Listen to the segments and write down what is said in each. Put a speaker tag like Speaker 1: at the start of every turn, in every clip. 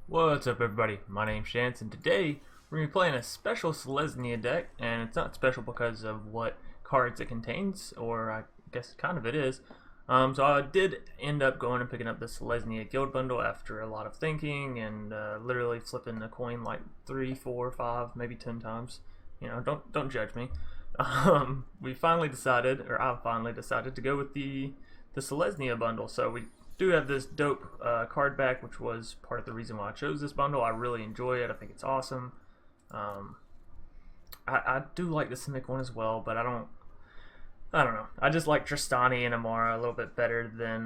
Speaker 1: What's up, everybody? My name's Shanna, and today we're going to be playing a special Selesnya deck, and it's not special because of what cards it contains, or I guess kind of it is. So I did end up going and picking up the Selesnya Guild bundle after a lot of thinking and literally flipping a coin like 3, 4, 5, maybe 10 times. You know, don't judge me. We finally decided, or I finally decided to go with the Selesnya bundle. So we do have this dope card back, which was part of the reason why I chose this bundle. I really enjoy it. I think it's awesome. I do like the Simic one as well, but I don't know. I just like Tristani and Emmara a little bit better than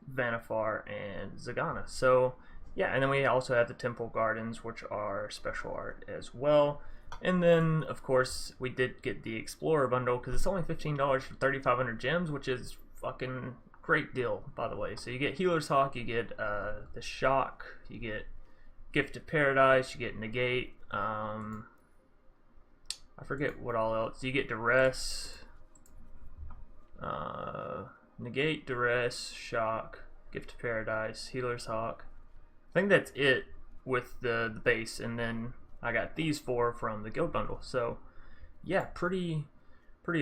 Speaker 1: Vannifar and Zagana. So yeah, and then we also have the Temple Gardens, which are special art as well. And then, of course, we did get the Explorer bundle because it's only $15 for 3,500 gems, which is fucking great deal, by the way. So you get Healer's Hawk, you get the Shock, you get Gift of Paradise, you get Negate, I forget what all else. You get Duress, Negate, Duress, Shock, Gift of Paradise, Healer's Hawk. I think that's it with the base, and then I got these 4 from the guild bundle. So yeah, pretty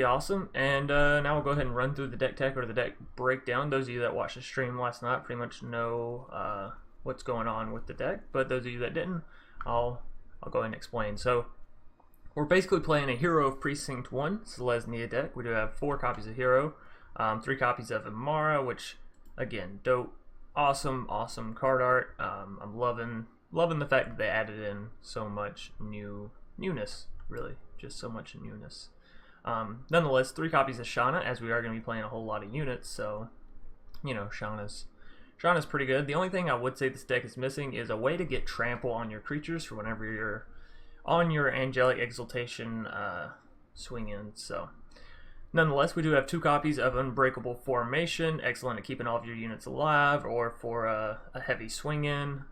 Speaker 1: awesome. And now we'll go ahead and run through the deck tech or the deck breakdown. Those of you that watched the stream last night pretty much know what's going on with the deck, but those of you that didn't, I'll go ahead and explain. So we're basically playing a Hero of Precinct One Selesnya deck. We do have 4 copies of Hero, 3 copies of Emmara, which again, dope, awesome card art. I'm loving the fact that they added in so much newness, really, just so much newness. Nonetheless, 3 copies of Shanna, as we are going to be playing a whole lot of units, so you know, Shanna's pretty good. The only thing I would say this deck is missing is a way to get trample on your creatures for whenever you're on your Angelic Exaltation swing in. So nonetheless, we do have 2 copies of Unbreakable Formation, excellent at keeping all of your units alive or for a heavy swing in.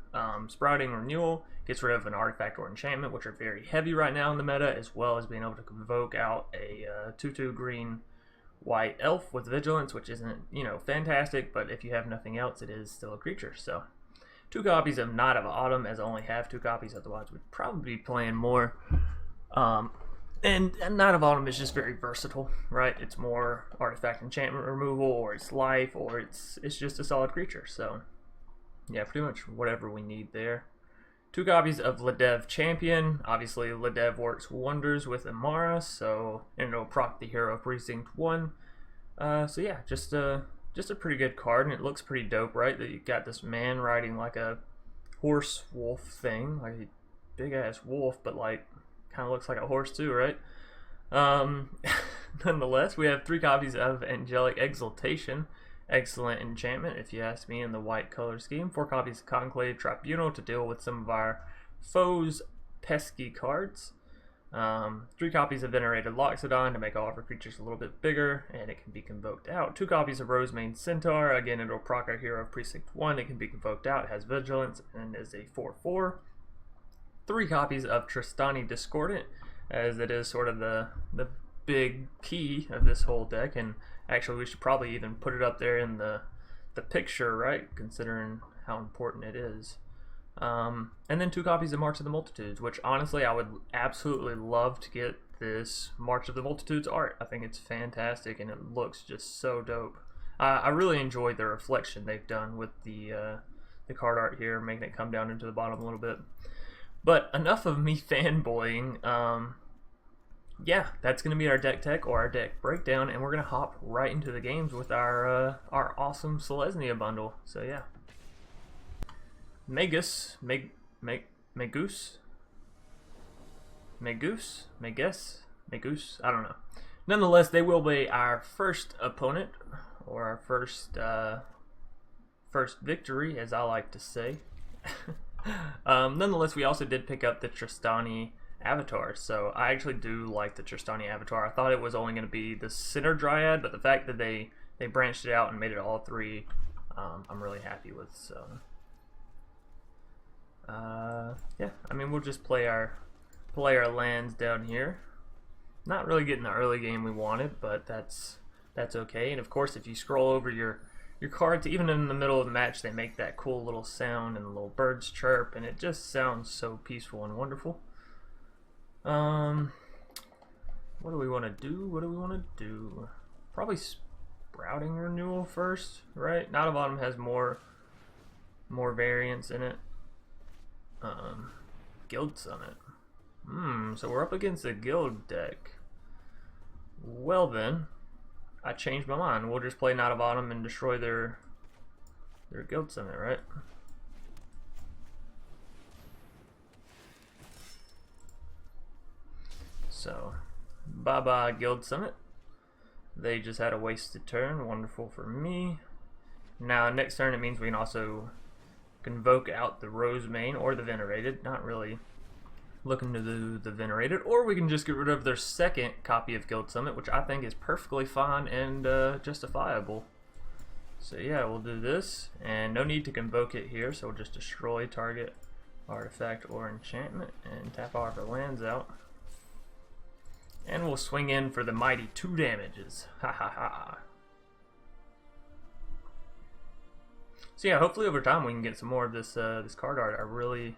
Speaker 1: Sprouting Renewal gets rid of an artifact or enchantment, which are very heavy right now in the meta, as well as being able to convoke out a 2/2 green white elf with vigilance, which isn't, you know, fantastic, but if you have nothing else, it is still a creature. So 2 copies of Knight of Autumn, as I only have 2 copies, otherwise we'd probably be playing more. And Knight of Autumn is just very versatile, right? It's more artifact enchantment removal, or it's life, or it's just a solid creature. So yeah, pretty much whatever we need there. 2 copies of Ledev Champion. Obviously, Ledev works wonders with Emmara, so and it'll proc the Hero of Precinct One. So yeah, just a pretty good card, and it looks pretty dope, right? That you got this man riding like a horse wolf thing, like a big ass wolf, but like kind of looks like a horse too, right? Nonetheless, we have 3 copies of Angelic Exaltation. Excellent enchantment, if you ask me, in the white color scheme. 4 copies of Conclave Tribunal to deal with some of our foes' pesky cards. 3 copies of Venerated Loxodon to make all of our creatures a little bit bigger, and it can be convoked out. 2 copies of Rosemane Centaur. Again, it'll proc our Hero of Precinct 1. It can be convoked out, it has vigilance, and is a 4/4. 3 copies of Tristani Discordant, as it is sort of the big key of this whole deck, and actually we should probably even put it up there in the picture, right, considering how important it is. And then 2 copies of March of the Multitudes, which honestly I would absolutely love to get this March of the Multitudes art. I think it's fantastic and it looks just so dope. I really enjoyed the reflection they've done with the card art here, making it come down into the bottom a little bit. But enough of me fanboying. Yeah, that's going to be our deck tech or our deck breakdown, and we're going to hop right into the games with our awesome Selesnya bundle. So yeah. Magus, Magus, I don't know. Nonetheless, they will be our first opponent, or our first victory, as I like to say. Nonetheless, we also did pick up the Tristani Avatar, so I actually do like the Tristani Avatar. I thought it was only going to be the Center Dryad, but the fact that they branched it out and made it all 3, I'm really happy with. So yeah, I mean, we'll just play our lands down here. Not really getting the early game we wanted, but that's okay. And of course, if you scroll over your your cards, even in the middle of the match, they make that cool little sound and the little birds chirp, and it just sounds so peaceful and wonderful. What do we want to do? What do we want to do? Probably Sprouting Renewal first, right? Night of Autumn has more variants in it. Guild Summit. So we're up against a guild deck. Well then, I changed my mind. We'll just play Night of Autumn and destroy their Guild Summit, right? So, bye-bye Guild Summit. They just had a wasted turn. Wonderful for me. Now, next turn it means we can also Convoke out the Rosemane or the Venerated. Not really looking to do the Venerated. Or we can just get rid of their second copy of Guild Summit, which I think is perfectly fine and justifiable. So yeah, we'll do this. And no need to Convoke it here, so we'll just destroy target artifact or enchantment and tap all of our lands out. And we'll swing in for the mighty 2 damages. Ha ha ha. So yeah, hopefully over time we can get some more of this this card art. I really...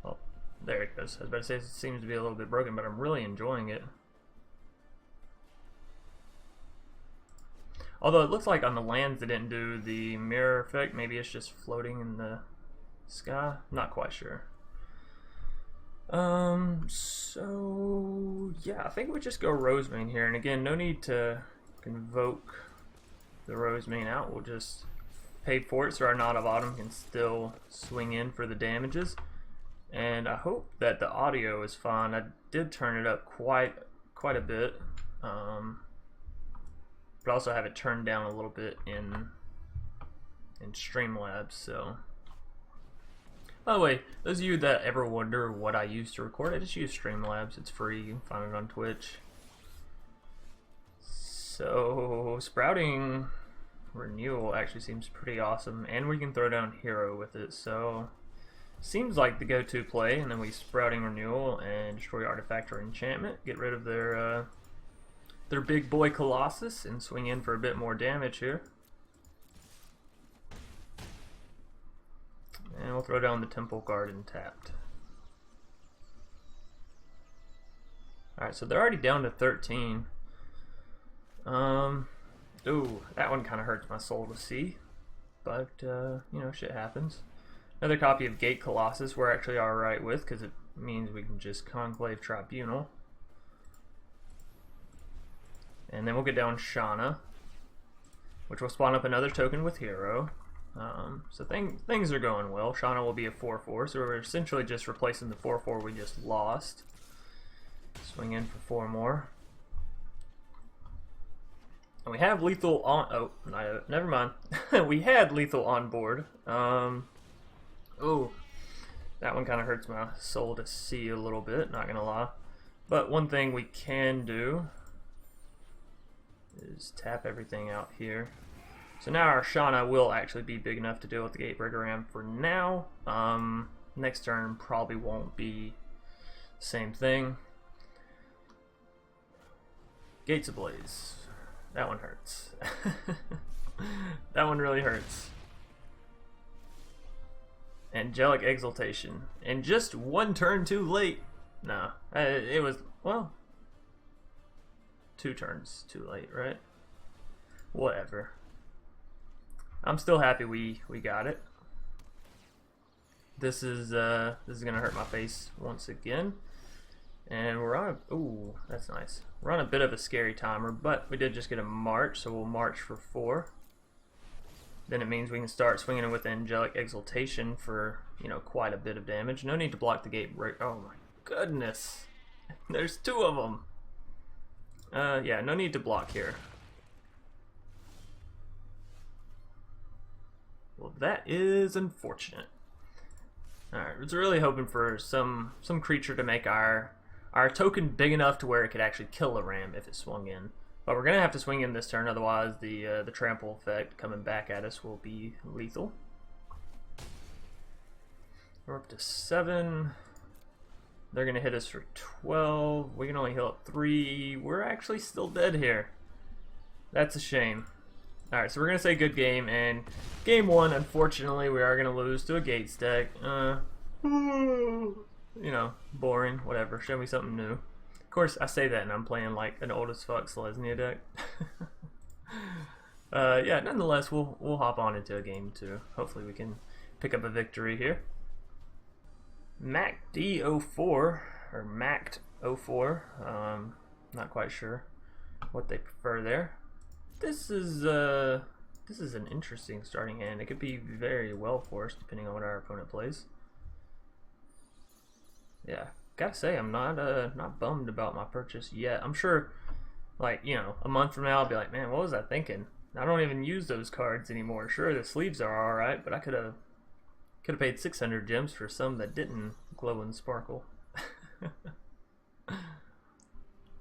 Speaker 1: Oh, there it goes. I was about to say it seems to be a little bit broken, but I'm really enjoying it. Although it looks like on the lands they didn't do the mirror effect. Maybe it's just floating in the sky. Not quite sure. So yeah, I think we just go Rosemane here, and again, no need to Convoke the Rosemane out. We'll just pay for it so our Night of Autumn can still swing in for the damages. And I hope that the audio is fine. I did turn it up quite a bit, but also have it turned down a little bit in Streamlabs. So. By the way, those of you that ever wonder what I use to record, I just use Streamlabs. It's free. You can find it on Twitch. So, Sprouting Renewal actually seems pretty awesome, and we can throw down Hero with it. So, seems like the go-to play. And then we Sprouting Renewal and destroy artifact or enchantment. Get rid of their big boy Colossus and swing in for a bit more damage here. And we'll throw down the Temple Garden tapped. Alright, so they're already down to 13. Ooh, that one kind of hurts my soul to see. But, you know, shit happens. Another copy of Gate Colossus we're actually alright with, because it means we can just Conclave Tribunal. And then we'll get down Shanna, which will spawn up another token with Hero. So things are going well. Shanna will be a 4/4, so we're essentially just replacing the 4/4 we just lost. Swing in for 4 more. And we have lethal on... Oh, never mind. We had lethal on board. Oh, that one kind of hurts my soul to see a little bit, not gonna lie. But one thing we can do is tap everything out here. So now our Shanna will actually be big enough to deal with the Gatebreaker Ram for now. Next turn probably won't be the same thing. Gates Ablaze. That one hurts. That one really hurts. Angelic Exaltation. And just 1 turn too late. No, it was, well, 2 turns too late, right? Whatever. I'm still happy we got it. This is gonna hurt my face once again. And we're on a, ooh, that's nice. We're on a bit of a scary timer, but we did just get a march, so we'll march for 4. Then it means we can start swinging it with Angelic Exaltation for, you know, quite a bit of damage. No need to block the gate break. Oh my goodness. There's 2 of them. Yeah, no need to block here. Well, that is unfortunate. Alright, I was really hoping for some creature to make our token big enough to where it could actually kill a ram if it swung in. But we're going to have to swing in this turn, otherwise the trample effect coming back at us will be lethal. We're up to 7. They're going to hit us for 12. We can only heal up 3. We're actually still dead here. That's a shame. Alright, so we're going to say good game, and game 1, unfortunately, we are going to lose to a Gates deck. You know, boring, whatever. Show me something new. Of course, I say that and I'm playing like an old as fuck Selesnya deck. Yeah, nonetheless, we'll hop on into a game 2. Hopefully we can pick up a victory here. MacD04, or MacD04, not quite sure what they prefer there. This is an interesting starting hand. It could be very well forced depending on what our opponent plays. Yeah, gotta say I'm not bummed about my purchase yet. I'm sure, like, you know, a month from now I'll be like, man, what was I thinking? I don't even use those cards anymore. Sure, the sleeves are all right, but I could have paid 600 gems for some that didn't glow and sparkle.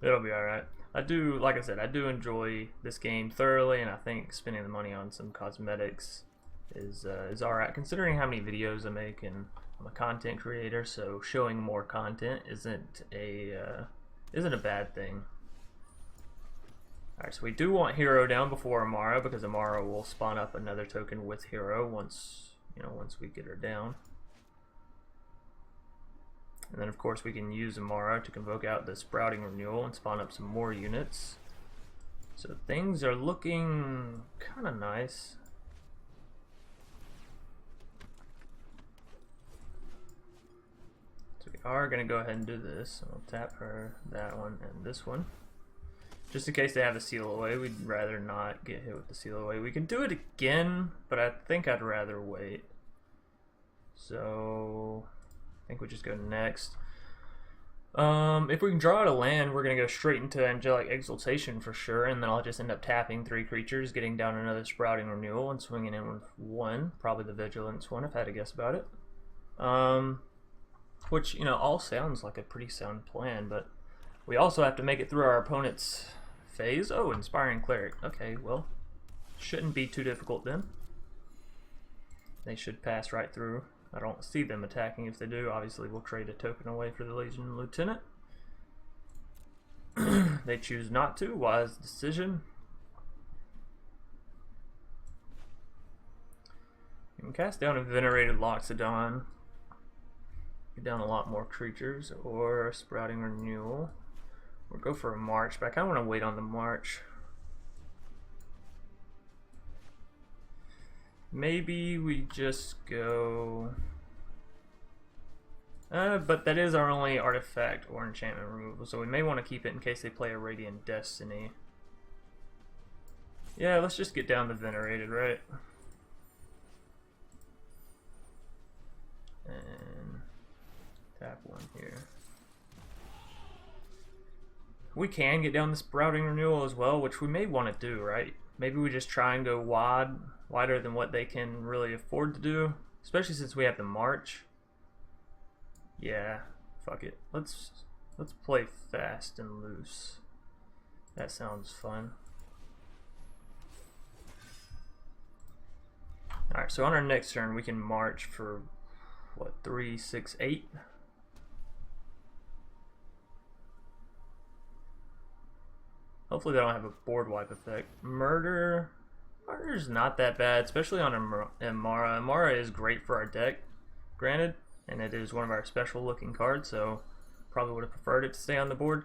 Speaker 1: It'll be all right. I do, like I said, I do enjoy this game thoroughly, and I think spending the money on some cosmetics is alright, considering how many videos I make, and I'm a content creator, so showing more content isn't a bad thing. Alright, so we do want Hero down before Emmara, because Emmara will spawn up another token with Hero once we get her down. And then of course we can use Emmara to convoke out the Sprouting Renewal and spawn up some more units. So things are looking kind of nice. So we are going to go ahead and do this. I'll tap her, that one, and this one. Just in case they have a seal away, we'd rather not get hit with the seal away. We can do it again, but I think I'd rather wait. So I think we just go next. If we can draw out a land, we're going to go straight into Angelic Exaltation for sure, and then I'll just end up tapping 3 creatures, getting down another Sprouting Renewal, and swinging in with 1, probably the Vigilance one if I had to guess about it. Which, you know, all sounds like a pretty sound plan, but we also have to make it through our opponent's phase. Oh, Inspiring Cleric. Okay, well, shouldn't be too difficult then. They should pass right through. I don't see them attacking. If they do, obviously we'll trade a token away for the Legion Lieutenant. They choose not to. Wise decision. You can cast down a Venerated Loxodon. Get down a lot more creatures, or a Sprouting Renewal. Or go for a March, but I kind of want to wait on the March. Maybe we just go... but that is our only artifact or enchantment removal, so we may want to keep it in case they play a Radiant Destiny. Yeah, let's just get down the Venerated, right? And tap 1 here. We can get down the Sprouting Renewal as well, which we may want to do, right? Maybe we just try and go wider than what they can really afford to do, especially since we have the March. Yeah, fuck it. Let's play fast and loose. That sounds fun. Alright, so on our next turn we can march for what, 3, 6, 8? Hopefully they don't have a board wipe effect. Murder's not that bad, especially on Emmara. Emmara is great for our deck, granted, and it is one of our special looking cards, so probably would have preferred it to stay on the board.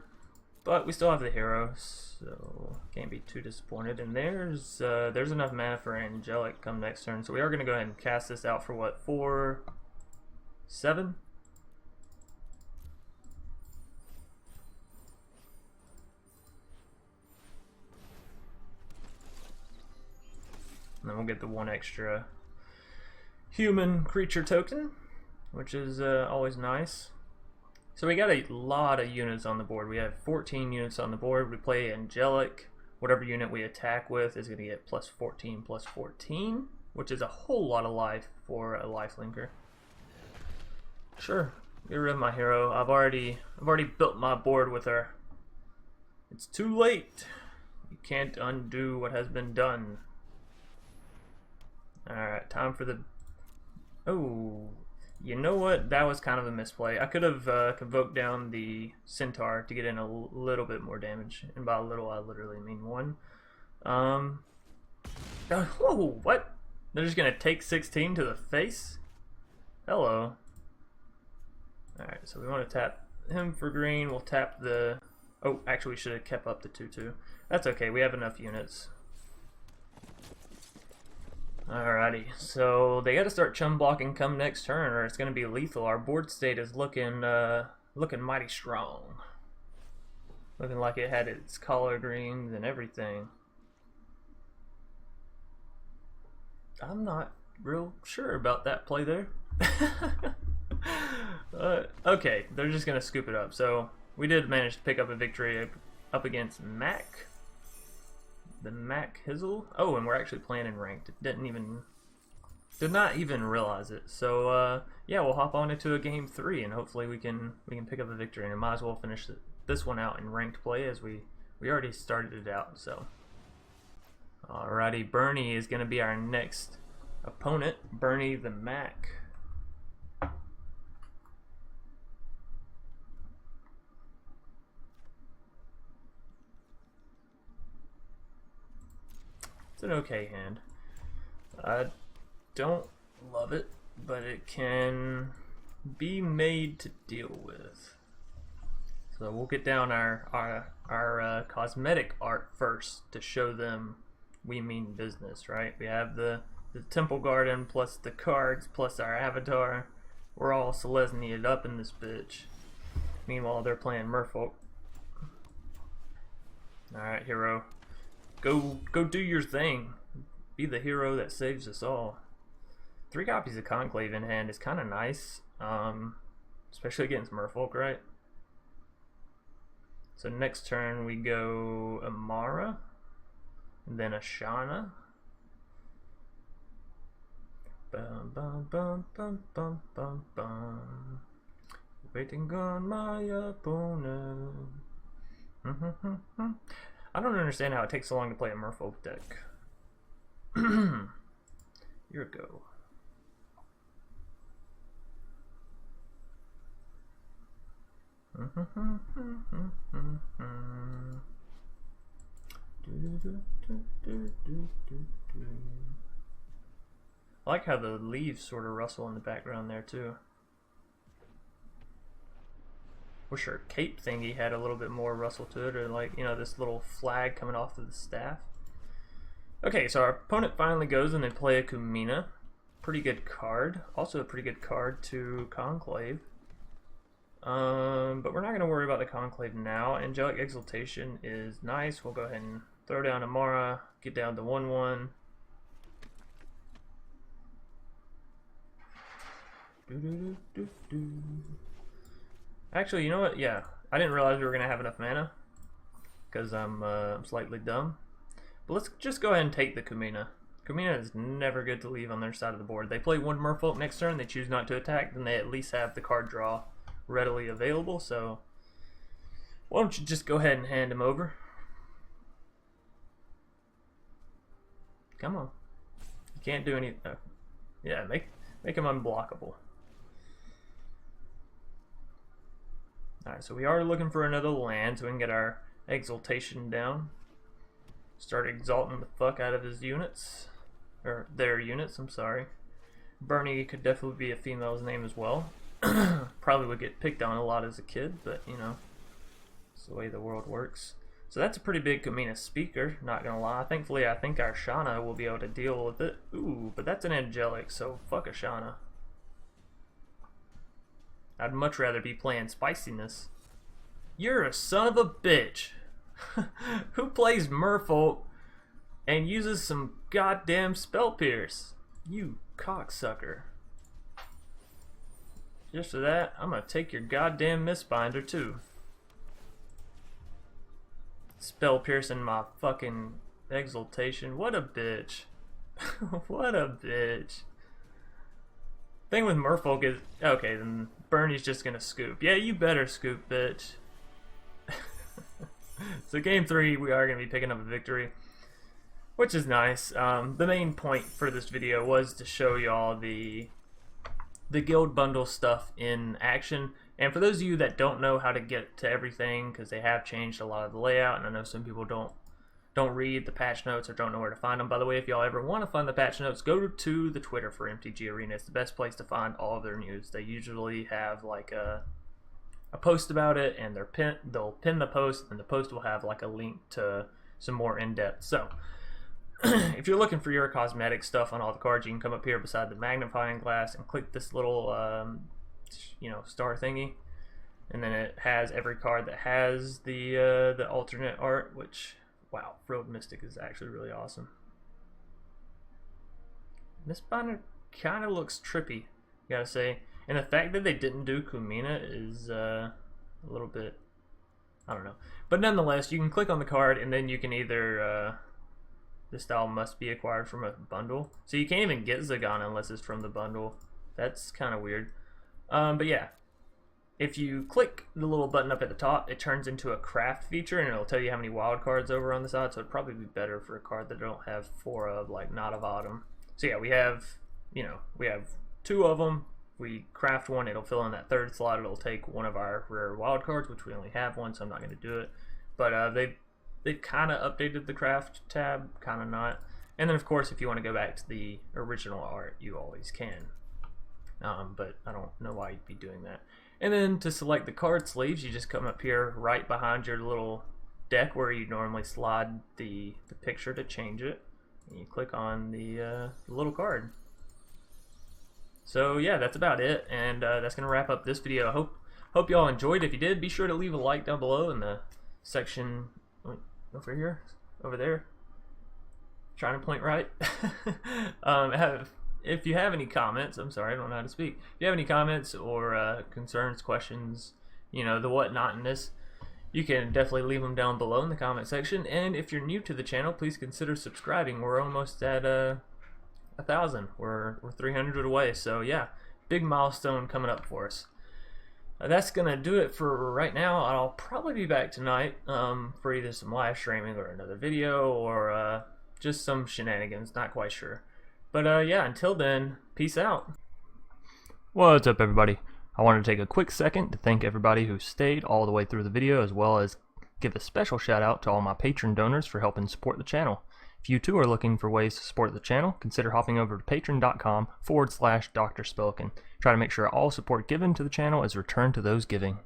Speaker 1: But we still have the hero, so can't be too disappointed. And there's enough mana for Angelic come next turn, so we are going to go ahead and cast this out for what, 4, 7? And then we'll get the 1 extra human creature token, which is always nice. So we got a lot of units on the board. We have 14 units on the board. We play Angelic. Whatever unit we attack with is going to get plus 14, plus 14, which is a whole lot of life for a lifelinker. Sure, get rid of my hero. I've already built my board with her. It's too late. You can't undo what has been done. Alright, time for the... Oh, you know what? That was kind of a misplay. I could have convoked down the Centaur to get in a little bit more damage. And by a little, I literally mean 1. Whoa, what? They're just gonna take 16 to the face? Hello. Alright, so we want to tap him for green. We'll tap the... Oh, actually we should have kept up the 2-2. That's okay, we have enough units. Alrighty, so they gotta start chum blocking come next turn or it's gonna be lethal. Our board state is looking mighty strong. Looking like it had its collard greens and everything. I'm not real sure about that play there. Okay, they're just gonna scoop it up. So we did manage to pick up a victory up against Mac. The Mac Hizzle. Oh, and we're actually playing in ranked. Did not even realize it. So yeah, we'll hop on into a game 3 and hopefully we can pick up a victory. And I might as well finish this one out in ranked play as we already started it out. So alrighty, Bernie is gonna be our next opponent. Bernie the Mac. It's an okay hand. I don't love it, but it can be made to deal with. So we'll get down our cosmetic art first to show them we mean business, right? We have the temple garden plus the cards plus our avatar. We're all Selesnya'd up in this bitch. Meanwhile, they're playing Merfolk. Alright, hero. Go do your thing. Be the hero that saves us all. 3 copies of Conclave in hand is kind of nice. Especially against Merfolk, right? So next turn we go Emmara. And then a Shanna. Bum bum bum bum bum bum bum. Waiting on my opponent. I don't understand how it takes so long to play a Merfolk deck. Here we go. I like how the leaves sort of rustle in the background there too. Wish our cape thingy had a little bit more rustle to it, or like, you know, this little flag coming off of the staff. Okay, so our opponent finally goes and they play a Kumina. Pretty good card. Also a pretty good card to Conclave. But we're not going to worry about the Conclave now. Angelic Exaltation is nice. We'll go ahead and throw down Emmara, get down to 1-1. Actually, you know what? Yeah, I didn't realize we were going to have enough mana because I'm slightly dumb. But let's just go ahead and take the Kumina. Kumina is never good to leave on their side of the board. They play 1 Merfolk next turn, they choose not to attack, then they at least have the card draw readily available. So why don't you just go ahead and hand him over? Come on. You can't do any... yeah, make him unblockable. Alright, so we are looking for another land so we can get our exaltation down. Start exalting the fuck out of his units. Or their units, I'm sorry. Bernie could definitely be a female's name as well. Probably would get picked on a lot as a kid, but you know, it's the way the world works. So that's a pretty big Kumina speaker, not gonna lie. Thankfully, I think our Shanna will be able to deal with it. Ooh, but that's an angelic, so fuck a Shanna. I'd much rather be playing spiciness. You're a son of a bitch. Who plays Merfolk and uses some goddamn spell pierce? You cocksucker. Just for that, I'm gonna take your goddamn Mistbinder too. Spell piercing my fucking exaltation. What a bitch. What a bitch. Thing with Merfolk is, okay, then Bernie's just gonna scoop. Yeah, you better scoop, bitch. So game 3, we are gonna be picking up a victory, which is nice. The main point for this video was to show y'all the guild bundle stuff in action. And for those of you that don't know how to get to everything, because they have changed a lot of the layout, and I know some people don't don't read the patch notes or don't know where to find them. By the way, if y'all ever want to find the patch notes, go to the Twitter for MTG Arena. It's the best place to find all of their news. They usually have like a post about it, and they'll pin the post, and the post will have like a link to some more in-depth. So if you're looking for your cosmetic stuff on all the cards, you can come up here beside the magnifying glass and click this little star thingy, and then it has every card that has the alternate art, which, wow, Frilled Mystic is actually really awesome. This binder kind of looks trippy, gotta say, and the fact that they didn't do Kumina is a little bit, I don't know, but nonetheless, you can click on the card, and then you can either this style must be acquired from a bundle, so you can't even get Zagana unless it's from the bundle. That's kind of weird. But yeah, if you click the little button up at the top, it turns into a craft feature, and it'll tell you how many wild cards over on the side, so it'd probably be better for a card that I don't have 4 of, like Knot of Autumn. So yeah, we have 2 of them. We craft one, it'll fill in that 3rd slot. It'll take one of our rare wild cards, which we only have one, so I'm not going to do it. But they've kind of updated the craft tab, kind of not. And then of course, if you want to go back to the original art, you always can. But I don't know why you'd be doing that. And then to select the card sleeves, you just come up here right behind your little deck where you normally slide the picture to change it. And you click on the little card. So yeah, that's about it, and that's going to wrap up this video. Hope y'all enjoyed. If you did, be sure to leave a like down below in the section over there. Trying to point right. If you have any comments, I'm sorry, I don't know how to speak. If you have any comments or concerns, questions, the whatnotness, you can definitely leave them down below in the comment section. And if you're new to the channel, please consider subscribing. We're almost at 1,000. We're 300 away. So yeah, big milestone coming up for us. That's gonna do it for right now. I'll probably be back tonight for either some live streaming or another video or just some shenanigans. Not quite sure. But yeah, until then, peace out. What's up, everybody? I wanted to take a quick second to thank everybody who stayed all the way through the video, as well as give a special shout out to all my patron donors for helping support the channel. If you too are looking for ways to support the channel, consider hopping over to patreon.com/DrSpelkin. Try to make sure all support given to the channel is returned to those giving.